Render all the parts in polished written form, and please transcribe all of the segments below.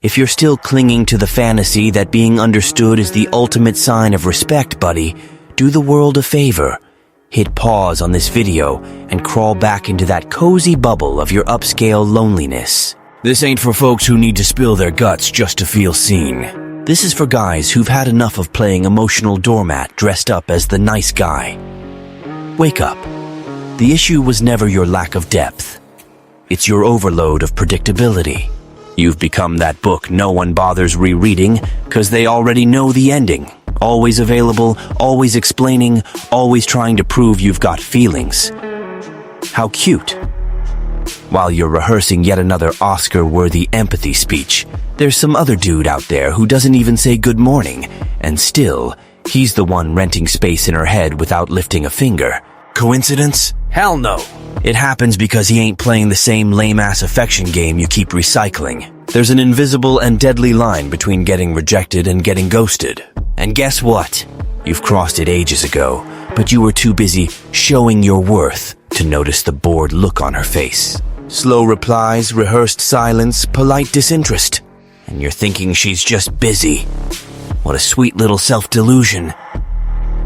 If you're still clinging to the fantasy that being understood is the ultimate sign of respect, buddy, do the world a favor. Hit pause on this video and crawl back into that cozy bubble of your upscale loneliness. This ain't for folks who need to spill their guts just to feel seen. This is for guys who've had enough of playing emotional doormat dressed up as the nice guy. Wake up. The issue was never your lack of depth. It's your overload of predictability. You've become that book no one bothers rereading because they already know the ending. Always available, always explaining, always trying to prove you've got feelings. How cute. While you're rehearsing yet another Oscar-worthy empathy speech, there's some other dude out there who doesn't even say good morning, and still, he's the one renting space in her head without lifting a finger. Coincidence? Hell no. It happens because he ain't playing the same lame-ass affection game you keep recycling. There's an invisible and deadly line between getting rejected and getting ghosted. And guess what? You've crossed it ages ago, but you were too busy showing your worth to notice the bored look on her face. Slow replies, rehearsed silence, polite disinterest. And you're thinking she's just busy. What a sweet little self-delusion.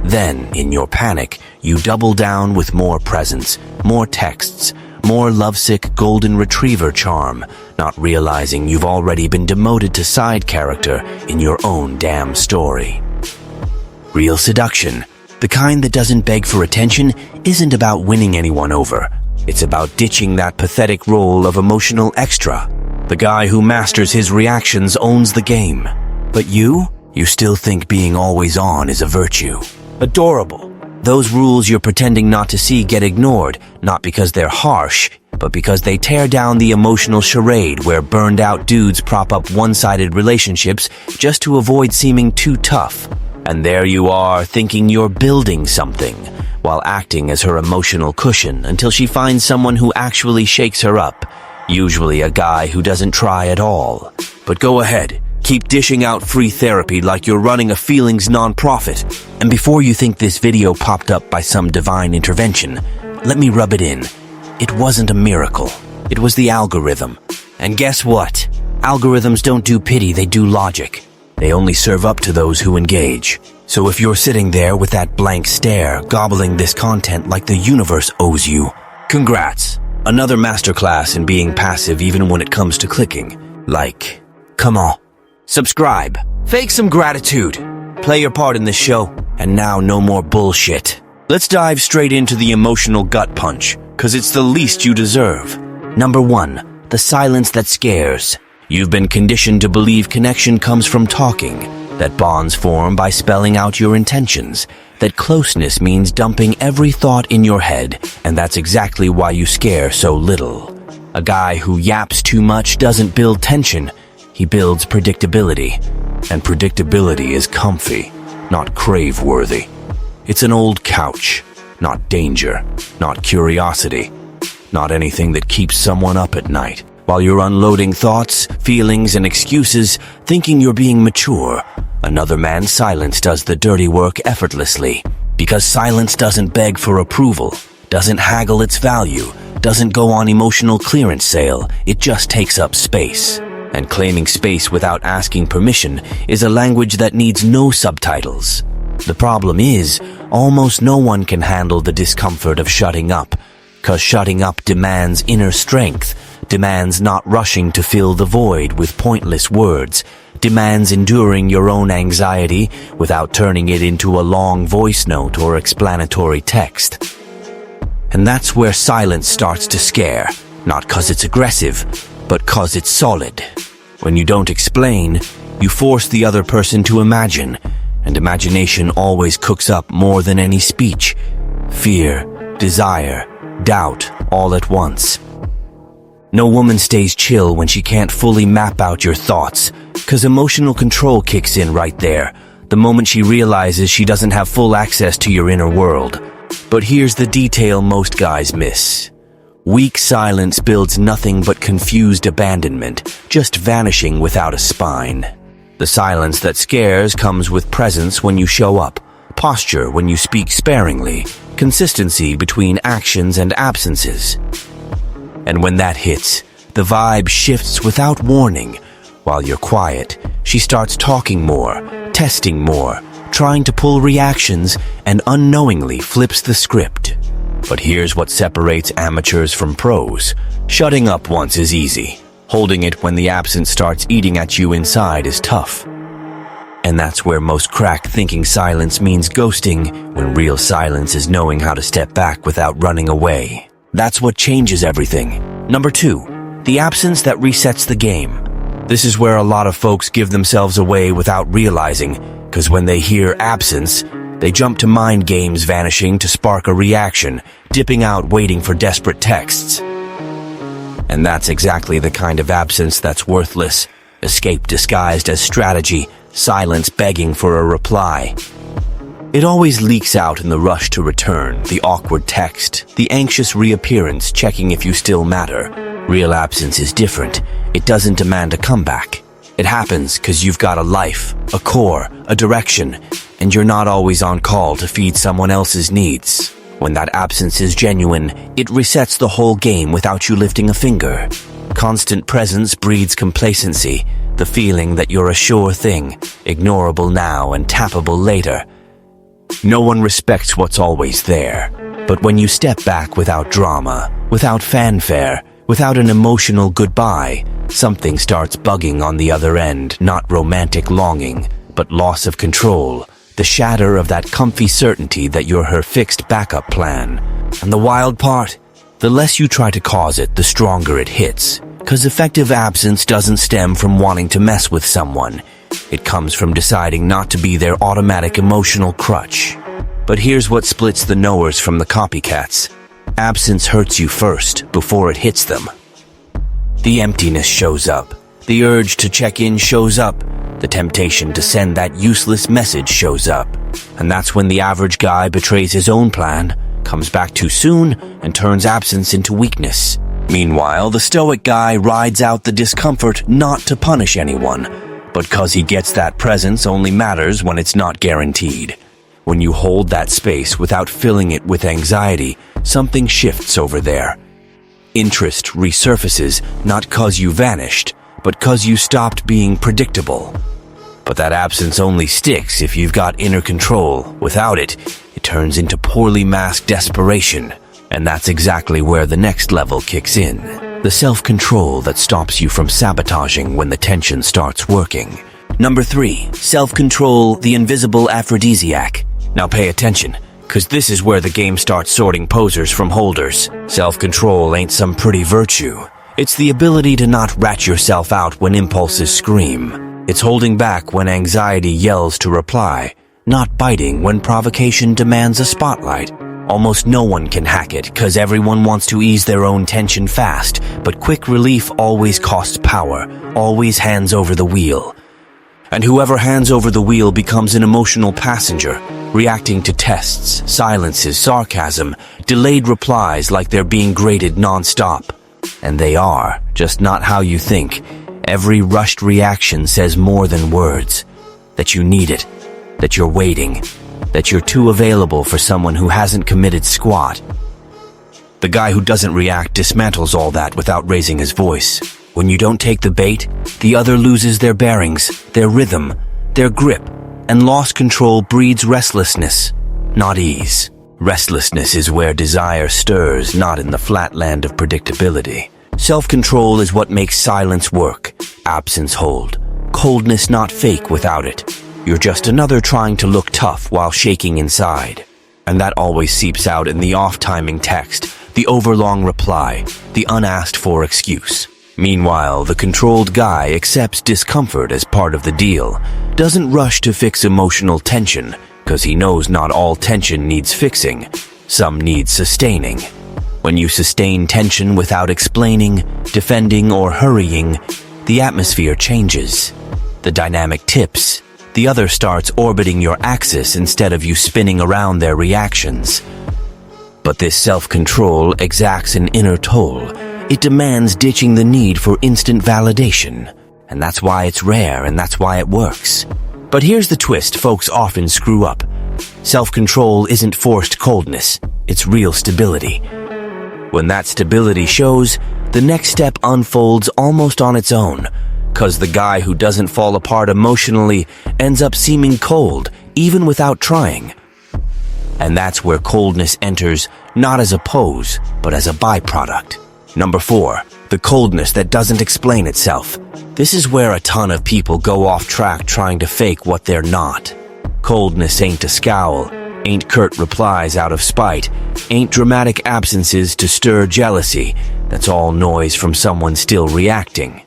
Then, in your panic, you double down with more presents, more texts, more lovesick golden retriever charm, not realizing you've already been demoted to side character in your own damn story. Real seduction, the kind that doesn't beg for attention, isn't about winning anyone over. It's about ditching that pathetic role of emotional extra. The guy who masters his reactions owns the game. But you still think being always on is a virtue. Adorable. Those rules you're pretending not to see get ignored, not because they're harsh, but because they tear down the emotional charade where burned-out dudes prop up one-sided relationships just to avoid seeming too tough. And there you are, thinking you're building something, while acting as her emotional cushion until she finds someone who actually shakes her up, usually a guy who doesn't try at all. But go ahead. Keep dishing out free therapy like you're running a feelings nonprofit. And before you think this video popped up by some divine intervention, let me rub it in. It wasn't a miracle. It was the algorithm. And guess what? Algorithms don't do pity, they do logic. They only serve up to those who engage. So if you're sitting there with that blank stare, gobbling this content like the universe owes you, congrats. Another masterclass in being passive even when it comes to clicking. Like, come on. Subscribe. Fake some gratitude. Play your part in this show. And now no more bullshit. Let's dive straight into the emotional gut punch, cause it's the least you deserve. Number 1, the silence that scares. You've been conditioned to believe connection comes from talking, that bonds form by spelling out your intentions, that closeness means dumping every thought in your head, and that's exactly why you scare so little. A guy who yaps too much doesn't build tension. He builds predictability, and predictability is comfy, not crave-worthy. It's an old couch, not danger, not curiosity, not anything that keeps someone up at night. While you're unloading thoughts, feelings, and excuses, thinking you're being mature, another man's silence does the dirty work effortlessly. Because silence doesn't beg for approval, doesn't haggle its value, doesn't go on emotional clearance sale, it just takes up space. And claiming space without asking permission is a language that needs no subtitles. The problem is, almost no one can handle the discomfort of shutting up, 'cause shutting up demands inner strength, demands not rushing to fill the void with pointless words, demands enduring your own anxiety without turning it into a long voice note or explanatory text. And that's where silence starts to scare, not 'cause it's aggressive, but 'cause it's solid. When you don't explain, you force the other person to imagine, and imagination always cooks up more than any speech. Fear, desire, doubt, all at once. No woman stays chill when she can't fully map out your thoughts, 'cause emotional control kicks in right there, the moment she realizes she doesn't have full access to your inner world. But here's the detail most guys miss. Weak silence builds nothing but confused abandonment, just vanishing without a spine. The silence that scares comes with presence when you show up, posture when you speak sparingly, consistency between actions and absences. And when that hits, the vibe shifts without warning. While you're quiet, she starts talking more, testing more, trying to pull reactions, and unknowingly flips the script. But here's what separates amateurs from pros. Shutting up once is easy. Holding it when the absence starts eating at you inside is tough. And that's where most crack thinking silence means ghosting, when real silence is knowing how to step back without running away. That's what changes everything. Number 2, the absence that resets the game. This is where a lot of folks give themselves away without realizing, because when they hear absence, they jump to mind games vanishing to spark a reaction, dipping out waiting for desperate texts. And that's exactly the kind of absence that's worthless. Escape disguised as strategy, silence begging for a reply. It always leaks out in the rush to return, the awkward text, the anxious reappearance checking if you still matter. Real absence is different. It doesn't demand a comeback. It happens because you've got a life, a core, a direction, and you're not always on call to feed someone else's needs. When that absence is genuine, it resets the whole game without you lifting a finger. Constant presence breeds complacency, the feeling that you're a sure thing, ignorable now and tappable later. No one respects what's always there. But when you step back without drama, without fanfare, without an emotional goodbye, something starts bugging on the other end, not romantic longing, but loss of control, the shatter of that comfy certainty that you're her fixed backup plan. And the wild part? The less you try to cause it, the stronger it hits. 'Cause effective absence doesn't stem from wanting to mess with someone. It comes from deciding not to be their automatic emotional crutch. But here's what splits the knowers from the copycats. Absence hurts you first, before it hits them. The emptiness shows up. The urge to check in shows up. The temptation to send that useless message shows up. And that's when the average guy betrays his own plan, comes back too soon, and turns absence into weakness. Meanwhile, the Stoic guy rides out the discomfort not to punish anyone, but 'cause he gets that presence only matters when it's not guaranteed. When you hold that space without filling it with anxiety, something shifts over there. Interest resurfaces not 'cause you vanished, but 'cause you stopped being predictable. But that absence only sticks if you've got inner control. Without it, it turns into poorly masked desperation. And that's exactly where the next level kicks in. The self-control that stops you from sabotaging when the tension starts working. Number 3, self-control, the invisible aphrodisiac. Now pay attention, 'cause this is where the game starts sorting posers from holders. Self-control ain't some pretty virtue. It's the ability to not rat yourself out when impulses scream. It's holding back when anxiety yells to reply, not biting when provocation demands a spotlight. Almost no one can hack it, 'cause everyone wants to ease their own tension fast, but quick relief always costs power, always hands over the wheel. And whoever hands over the wheel becomes an emotional passenger, reacting to tests, silences, sarcasm, delayed replies like they're being graded non-stop. And they are, just not how you think. Every rushed reaction says more than words. That you need it, that you're waiting, that you're too available for someone who hasn't committed squat. The guy who doesn't react dismantles all that without raising his voice. When you don't take the bait, the other loses their bearings, their rhythm, their grip, and lost control breeds restlessness, not ease. Restlessness is where desire stirs, not in the flatland of predictability. Self-control is what makes silence work, absence hold, coldness not fake without it. You're just another trying to look tough while shaking inside. And that always seeps out in the off-timing text, the overlong reply, the unasked-for excuse. Meanwhile, the controlled guy accepts discomfort as part of the deal, doesn't rush to fix emotional tension, because he knows not all tension needs fixing. Some need sustaining. When you sustain tension without explaining, defending, or hurrying, the atmosphere changes. The dynamic tips. The other starts orbiting your axis instead of you spinning around their reactions. But this self-control exacts an inner toll. It demands ditching the need for instant validation. And that's why it's rare, and that's why it works. But here's the twist folks often screw up. Self-control isn't forced coldness, it's real stability. When that stability shows, the next step unfolds almost on its own, because the guy who doesn't fall apart emotionally ends up seeming cold, even without trying. And that's where coldness enters, not as a pose, but as a byproduct. Number 4, the coldness that doesn't explain itself. This is where a ton of people go off track trying to fake what they're not. Coldness ain't a scowl, ain't curt replies out of spite, ain't dramatic absences to stir jealousy. That's all noise from someone still reacting.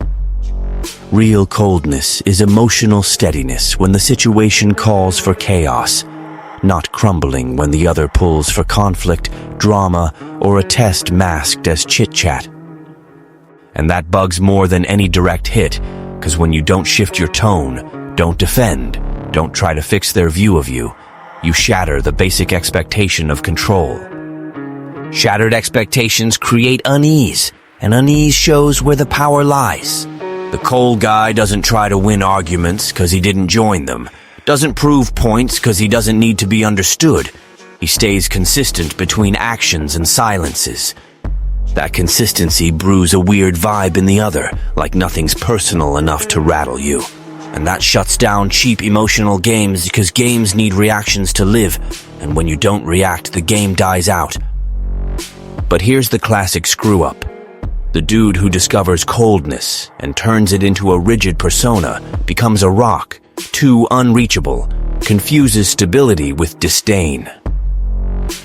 Real coldness is emotional steadiness when the situation calls for chaos, not crumbling when the other pulls for conflict, drama, or a test masked as chit-chat. And that bugs more than any direct hit, because when you don't shift your tone, don't defend, don't try to fix their view of you, you shatter the basic expectation of control. Shattered expectations create unease, and unease shows where the power lies. The cold guy doesn't try to win arguments because he didn't join them, doesn't prove points because he doesn't need to be understood. He stays consistent between actions and silences. That consistency brews a weird vibe in the other, like nothing's personal enough to rattle you. And that shuts down cheap emotional games because games need reactions to live, and when you don't react, the game dies out. But here's the classic screw-up. The dude who discovers coldness and turns it into a rigid persona becomes a rock, too unreachable, confuses stability with disdain.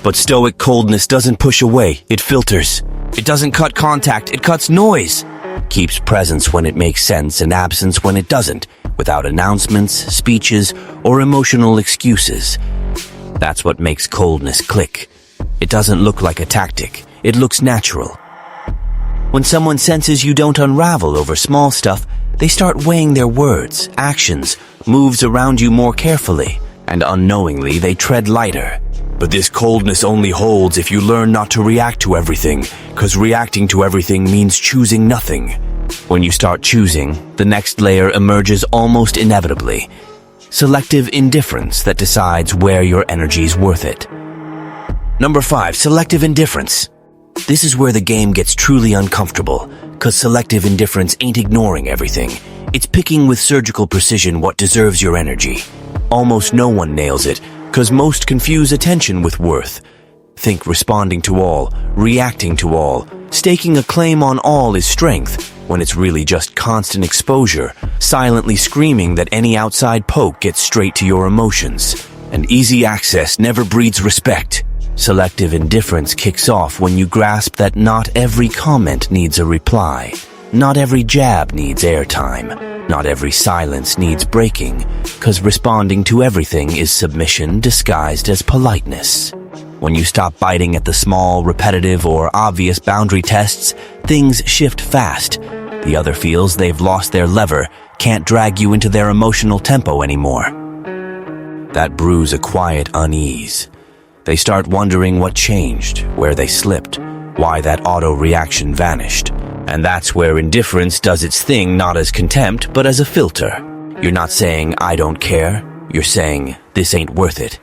But stoic coldness doesn't push away, it filters. It doesn't cut contact, it cuts noise. Keeps presence when it makes sense and absence when it doesn't, without announcements, speeches, or emotional excuses. That's what makes coldness click. It doesn't look like a tactic, it looks natural. When someone senses you don't unravel over small stuff, they start weighing their words, actions, moves around you more carefully, and unknowingly they tread lighter. But this coldness only holds if you learn not to react to everything, because reacting to everything means choosing nothing. When you start choosing, the next layer emerges almost inevitably. Selective indifference that decides where your energy's worth it. Number 5, selective indifference. This is where the game gets truly uncomfortable, because selective indifference ain't ignoring everything. It's picking with surgical precision what deserves your energy. Almost no one nails it, because most confuse attention with worth. Think responding to all, reacting to all, staking a claim on all is strength, when it's really just constant exposure, silently screaming that any outside poke gets straight to your emotions. And easy access never breeds respect. Selective indifference kicks off when you grasp that not every comment needs a reply. Not every jab needs airtime. Not every silence needs breaking, because responding to everything is submission disguised as politeness. When you stop biting at the small, repetitive, or obvious boundary tests, things shift fast. The other feels they've lost their lever, can't drag you into their emotional tempo anymore. That brews a quiet unease. They start wondering what changed, where they slipped, why that auto-reaction vanished. And that's where indifference does its thing not as contempt, but as a filter. You're not saying, I don't care. You're saying, this ain't worth it.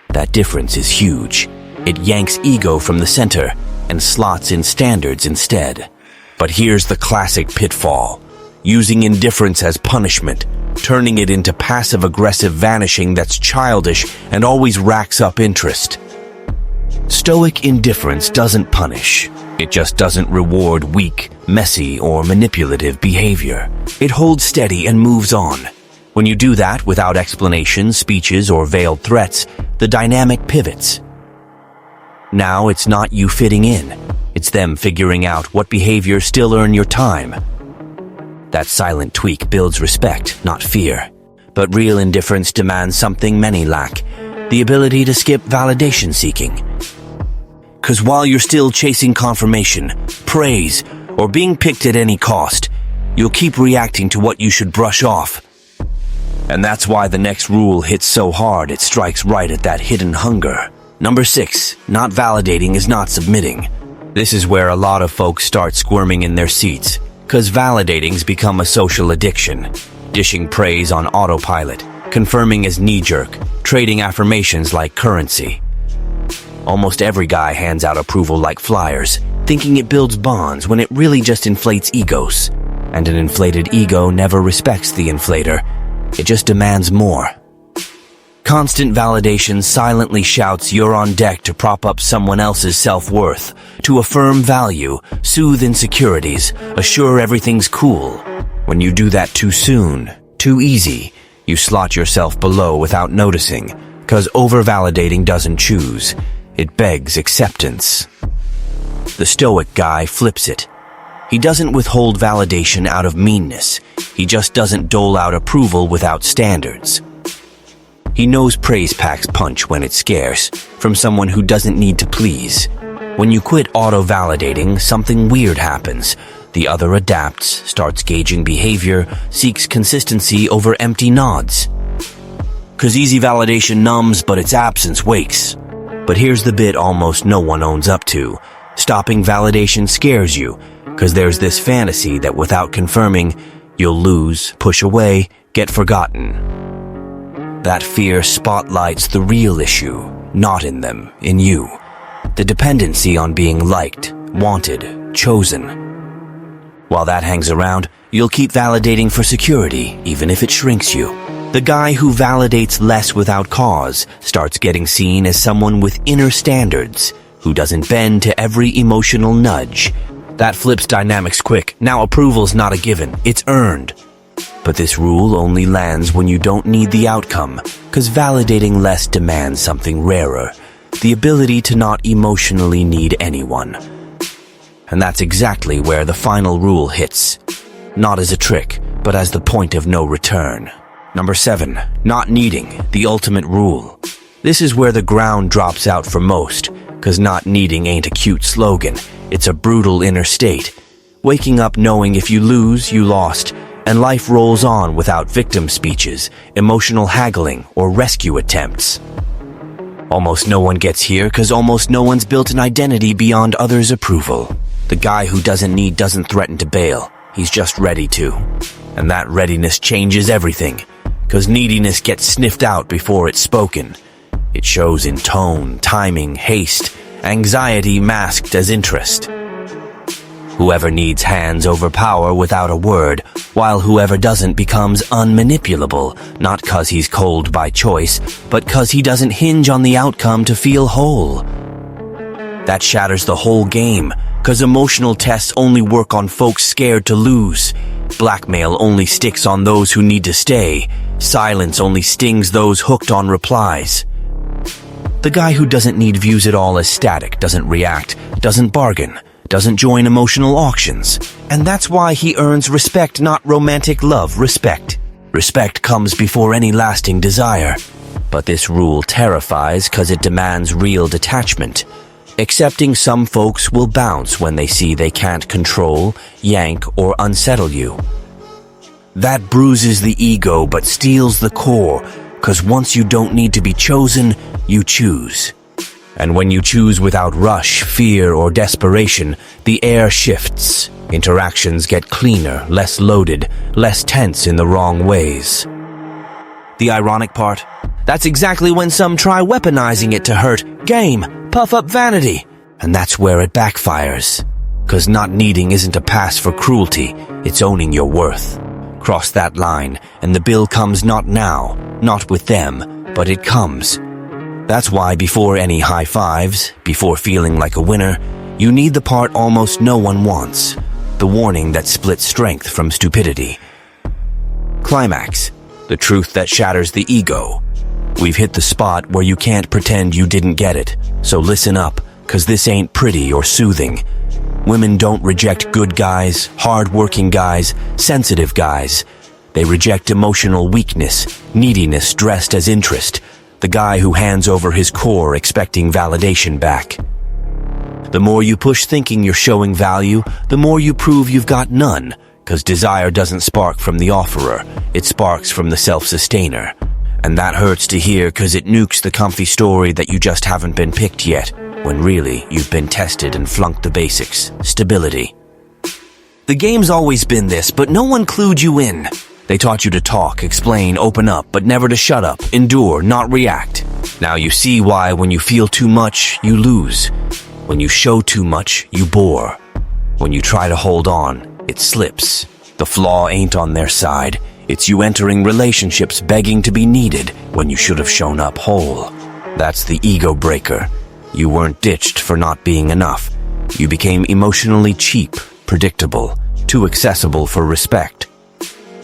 That difference is huge. It yanks ego from the center and slots in standards instead. But here's the classic pitfall. Using indifference as punishment, turning it into passive-aggressive vanishing that's childish and always racks up interest. Stoic indifference doesn't punish. It just doesn't reward weak, messy, or manipulative behavior. It holds steady and moves on. When you do that without explanations, speeches, or veiled threats, the dynamic pivots. Now it's not you fitting in. It's them figuring out what behaviors still earn your time. That silent tweak builds respect, not fear. But real indifference demands something many lack, the ability to skip validation seeking. 'Cause while you're still chasing confirmation, praise, or being picked at any cost, you'll keep reacting to what you should brush off. And that's why the next rule hits so hard it strikes right at that hidden hunger. Number 6, not validating is not submitting. This is where a lot of folks start squirming in their seats. 'Cause validating's become a social addiction. Dishing praise on autopilot, confirming as knee-jerk, trading affirmations like currency. Almost every guy hands out approval like flyers, thinking it builds bonds when it really just inflates egos. and an inflated ego never respects the inflator. It just demands more. Constant validation silently shouts you're on deck to prop up someone else's self-worth, to affirm value, soothe insecurities, assure everything's cool. When you do that too soon, too easy, you slot yourself below without noticing, 'cause over-validating doesn't choose. It begs acceptance. The Stoic guy flips it. He doesn't withhold validation out of meanness. He just doesn't dole out approval without standards. He knows praise packs punch when it's scarce, from someone who doesn't need to please. When you quit auto-validating, something weird happens. The other adapts, starts gauging behavior, seeks consistency over empty nods. 'Cause easy validation numbs, but its absence wakes. But here's the bit almost no one owns up to. Stopping validation scares you, 'cause there's this fantasy that without confirming, you'll lose, push away, get forgotten. That fear spotlights the real issue, not in them, in you. The dependency on being liked, wanted, chosen. While that hangs around, you'll keep validating for security, even if it shrinks you. The guy who validates less without cause starts getting seen as someone with inner standards, who doesn't bend to every emotional nudge. That flips dynamics quick. Now approval's not a given, it's earned. But this rule only lands when you don't need the outcome, 'cause validating less demands something rarer, the ability to not emotionally need anyone. And that's exactly where the final rule hits. Not as a trick, but as the point of no return. Number 7, not needing, the ultimate rule. This is where the ground drops out for most, 'cause not needing ain't a cute slogan. It's a brutal inner state. Waking up knowing if you lose, you lost, and life rolls on without victim speeches, emotional haggling, or rescue attempts. Almost no one gets here 'cause almost no one's built an identity beyond others' approval. The guy who doesn't need doesn't threaten to bail. He's just ready to. And that readiness changes everything, 'cause neediness gets sniffed out before it's spoken. It shows in tone, timing, haste, anxiety masked as interest. Whoever needs hands over power without a word, while whoever doesn't becomes unmanipulable, not 'cause he's cold by choice, but 'cause he doesn't hinge on the outcome to feel whole. That shatters the whole game, 'cause emotional tests only work on folks scared to lose. Blackmail only sticks on those who need to stay. Silence only stings those hooked on replies. The guy who doesn't need views at all as static, doesn't react, doesn't bargain, doesn't join emotional auctions. And that's why he earns respect, not romantic love, respect. Respect comes before any lasting desire. But this rule terrifies 'cause it demands real detachment. Accepting some folks will bounce when they see they can't control, yank, or unsettle you. That bruises the ego but steals the core, 'cause once you don't need to be chosen, you choose. And when you choose without rush, fear, or desperation, the air shifts. Interactions get cleaner, less loaded, less tense in the wrong ways. The ironic part? That's exactly when some try weaponizing it to hurt, game, puff up vanity. And that's where it backfires. 'Cause not needing isn't a pass for cruelty, it's owning your worth. Cross that line, and the bill comes not now, not with them, but it comes. That's why before any high fives, before feeling like a winner, you need the part almost no one wants. The warning that splits strength from stupidity. Climax. The truth that shatters the ego. We've hit the spot where you can't pretend you didn't get it. So listen up, 'cause this ain't pretty or soothing. Women don't reject good guys, hard-working guys, sensitive guys. They reject emotional weakness, neediness dressed as interest. The guy who hands over his core expecting validation back. The more you push thinking you're showing value, the more you prove you've got none, 'cause desire doesn't spark from the offerer, it sparks from the self-sustainer. And that hurts to hear 'cause it nukes the comfy story that you just haven't been picked yet, when really you've been tested and flunked the basics, stability. The game's always been this, but no one clued you in. They taught you to talk, explain, open up, but never to shut up, endure, not react. Now you see why when you feel too much, you lose. When you show too much, you bore. When you try to hold on, it slips. The flaw ain't on their side. It's you entering relationships begging to be needed when you should have shown up whole. That's the ego breaker. You weren't ditched for not being enough. You became emotionally cheap, predictable, too accessible for respect.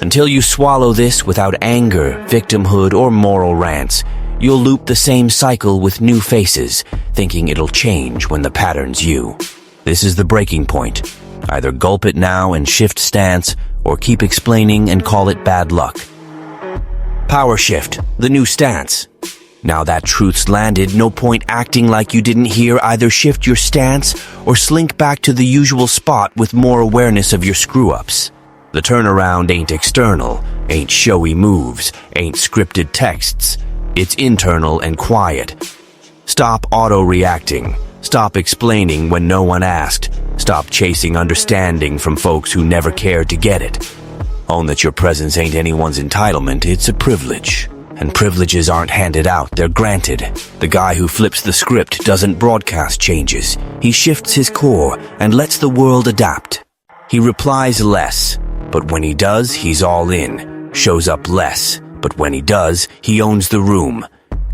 Until you swallow this without anger, victimhood, or moral rants, you'll loop the same cycle with new faces, thinking it'll change when the pattern's you. This is the breaking point. Either gulp it now and shift stance, or keep explaining and call it bad luck. Power shift, the new stance. Now that truth's landed, no point acting like you didn't hear. Either shift your stance or slink back to the usual spot with more awareness of your screw-ups. The turnaround ain't external, ain't showy moves, ain't scripted texts. It's internal and quiet. Stop auto-reacting. Stop explaining when no one asked. Stop chasing understanding from folks who never cared to get it. Own that your presence ain't anyone's entitlement, it's a privilege. And privileges aren't handed out, they're granted. The guy who flips the script doesn't broadcast changes. He shifts his core and lets the world adapt. He replies less, but when he does, he's all in. Shows up less, but when he does, he owns the room.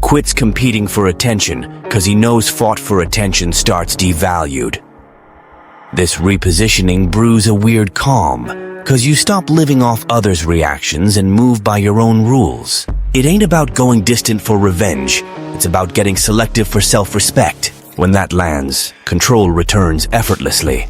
Quits competing for attention, cause he knows fought for attention starts devalued. This repositioning brews a weird calm, cause you stop living off others' reactions and move by your own rules. It ain't about going distant for revenge, it's about getting selective for self-respect. When that lands, control returns effortlessly.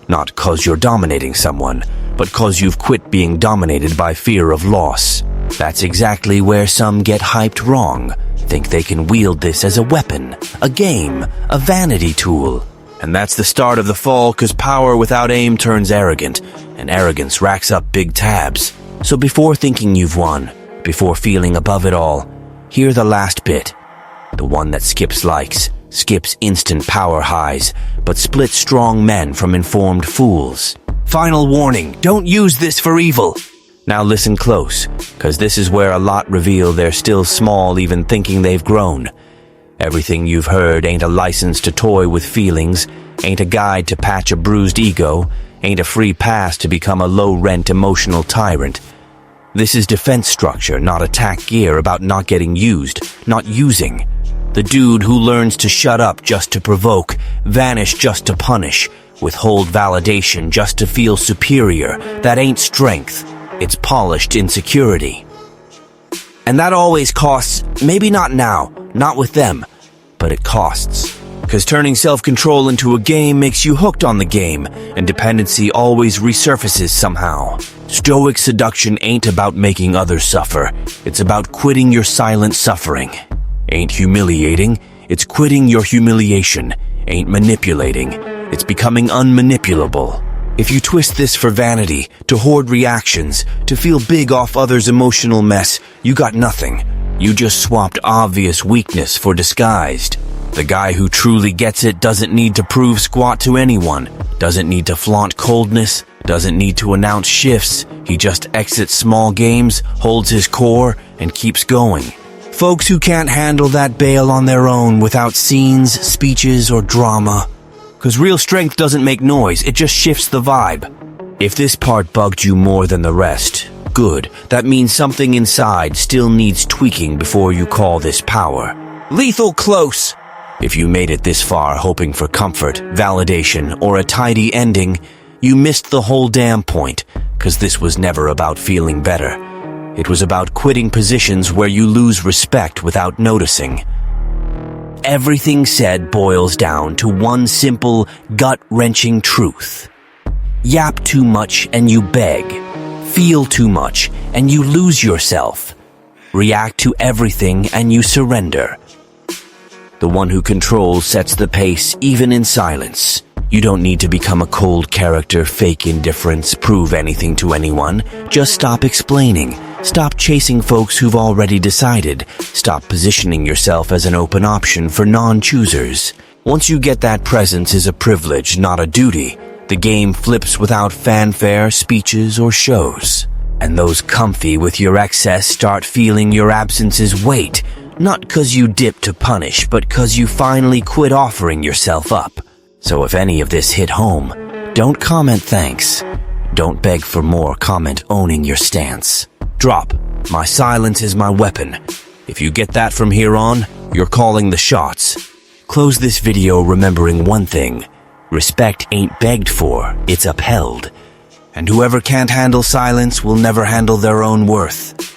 Not cause you're dominating someone, but cause you've quit being dominated by fear of loss. That's exactly where some get hyped wrong. Think they can wield this as a weapon, a game, a vanity tool. And that's the start of the fall, cause power without aim turns arrogant, and arrogance racks up big tabs. So before thinking you've won, before feeling above it all, hear the last bit. The one that skips likes, skips instant power highs, but splits strong men from informed fools. Final warning, don't use this for evil. Now listen close, cause this is where a lot reveal they're still small even thinking they've grown. Everything you've heard ain't a license to toy with feelings, ain't a guide to patch a bruised ego, ain't a free pass to become a low-rent emotional tyrant. This is defense structure, not attack gear about not getting used, not using. The dude who learns to shut up just to provoke, vanish just to punish, withhold validation just to feel superior, that ain't strength. It's polished insecurity. And that always costs, maybe not now, not with them, but it costs. Cause turning self-control into a game makes you hooked on the game, and dependency always resurfaces somehow. Stoic seduction ain't about making others suffer, it's about quitting your silent suffering. Ain't humiliating, it's quitting your humiliation. Ain't manipulating, it's becoming unmanipulable. If you twist this for vanity, to hoard reactions, to feel big off others' emotional mess, you got nothing. You just swapped obvious weakness for disguised. The guy who truly gets it doesn't need to prove squat to anyone, doesn't need to flaunt coldness, doesn't need to announce shifts. He just exits small games, holds his core, and keeps going. Folks who can't handle that bail on their own without scenes, speeches, or drama. Cause real strength doesn't make noise, it just shifts the vibe. If this part bugged you more than the rest, good. That means something inside still needs tweaking before you call this power. Lethal close! If you made it this far hoping for comfort, validation, or a tidy ending, you missed the whole damn point, cause this was never about feeling better. It was about quitting positions where you lose respect without noticing. Everything said boils down to one simple, gut-wrenching truth. Yap too much and you beg. Feel too much and you lose yourself. React to everything and you surrender. The one who controls sets the pace even in silence. You don't need to become a cold character, fake indifference, prove anything to anyone. Just stop explaining. Stop chasing folks who've already decided. Stop positioning yourself as an open option for non-choosers. Once you get that presence is a privilege, not a duty, the game flips without fanfare, speeches, or shows. And those comfy with your excess start feeling your absence's weight, not 'cause you dip to punish, but 'cause you finally quit offering yourself up. So if any of this hit home, don't comment thanks. Don't beg for more, comment owning your stance. Drop. My silence is my weapon. If you get that from here on, you're calling the shots. Close this video remembering one thing. Respect ain't begged for, it's upheld. And whoever can't handle silence will never handle their own worth.